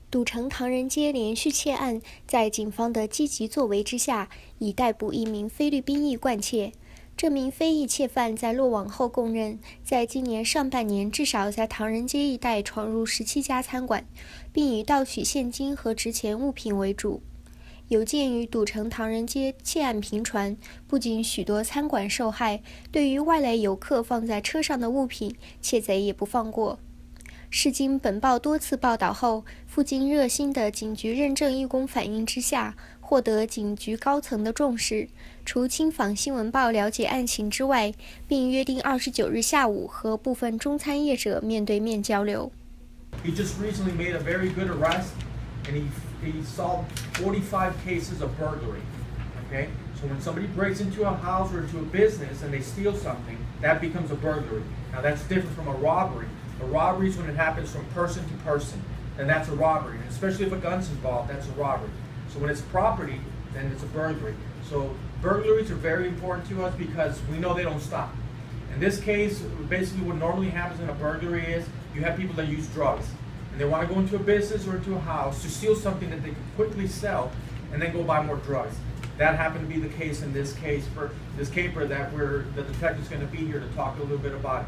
赌城唐人街连续窃案，在警方的积极作为之下，已逮捕一名菲律宾裔惯窃。这名非裔窃犯在落网后供认，在今年上半年至少在唐人街一带闯入17家餐馆，并以盗取现金和值钱物品为主。有鉴于赌城唐人街窃案频传，不仅许多餐馆受害，对于外来游客放在车上的物品，窃贼也不放过。是经本报多次报道后，附近热心的警局认证义工反映之下，获得警局高层的重视，除亲访新闻报了解案情之外，并约定29日下午和部分中餐业者面对面交流。 He just recently made a very good arrest, and he solved 45 cases of burglary. Okay, so when somebody breaks into a house or into a business and they steal something, that becomes a burglary. Now that's different from a robbery. A robbery is when it happens from person to person, and that's a robbery. And especially if a gun's involved, that's a robbery. So when it's property, then it's a burglary. So burglaries are very important to us because we know they don't stop. In this case, basically what normally happens in a burglary is you have people that use drugs, and they want to go into a business or into a house to steal something that they can quickly sell and then go buy more drugs. That happened to be the case in this case for this caper that the detective's going to be here to talk a little bit about it.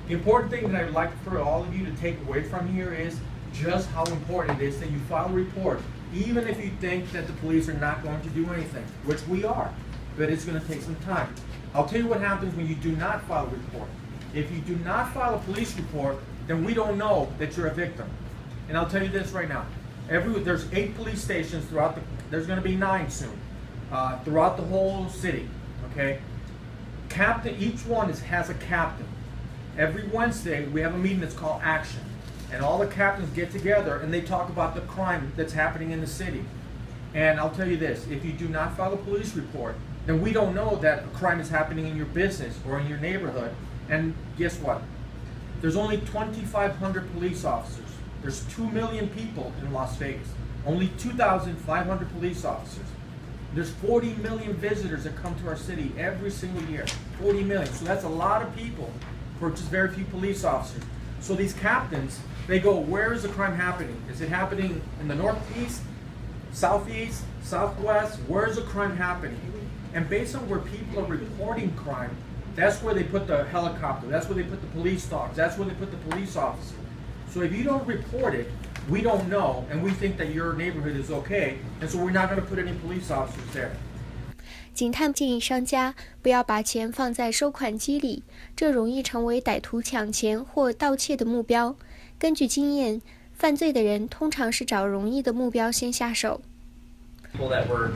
The important thing that I would like for all of you to take away from here is just how important it is that you file a report, even if you think that the police are not going to do anything, which we are, but it's going to take some time. I'll tell you what happens when you do not file a report. If you do not file a police report, then we don't know that you're a victim. And I'll tell you this right now. There's 8 police stations throughout there's going to be 9 soon, throughout the whole city, okay? Each one has a captain. Every Wednesday, we have a meeting that's called Action. And all the captains get together and they talk about the crime that's happening in the city. And I'll tell you this, if you do not file a police report, then we don't know that a crime is happening in your business or in your neighborhood. And guess what? There's only 2,500 police officers. There's 2 million people in Las Vegas. Only 2,500 police officers. There's 40 million visitors that come to our city every single year. 40 million. So that's a lot of people for just very few police officers. So these captains, they go, where is the crime happening? Is it happening in the northeast, southeast, southwest? Where is the crime happening? And based on where people are reporting crime, that's where they put the helicopter, that's where they put the police dogs, that's where they put the police officer. So if you don't report it, we don't know, and we think that your neighborhood is okay, and so we're not going to put any police officers there. 警探建议商家不要把钱放在收款机里，这容易成为歹徒抢钱或盗窃的目标。根据经验，犯罪的人通常是找容易的目标先下手。People that were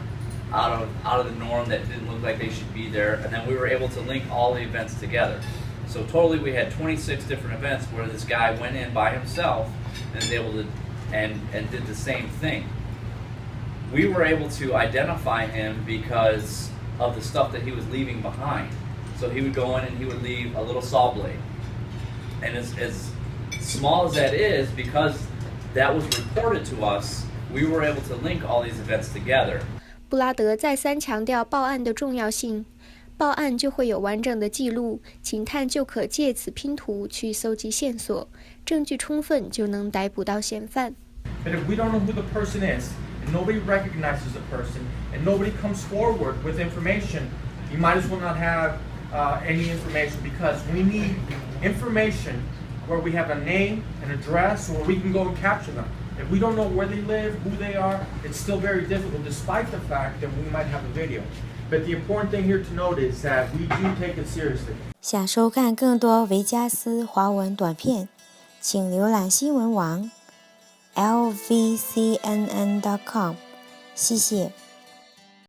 out of the norm, that didn't look like they should be there, and then we were able to link all the events together. So totally, we had 26 different events where this guy went in by himself and was able to and did the same thing. We were able to identify him because of the stuff that he was leaving behind. So he would go in and he would leave a little saw blade. And as small as that is, because that was reported to us, we were able to link all these events together. 布拉德再三强调报案的重要性，报案就会有完整的记录，警探就可借此拼图去搜集线索，证据充分就能逮捕到嫌犯。But if we don't know who the person is, and nobody recognizes the person, and nobody comes forward with information, you might as well not have any information, because we need information where we have a name, an address, or we can go and capture them. If we don't know where they live, who they are, it's still very difficult, despite the fact that we might have a video. But the important thing here to note is that we do take it seriously. 想收看更多维加斯华文短片，请浏览新闻网 lvcnn.com。谢谢。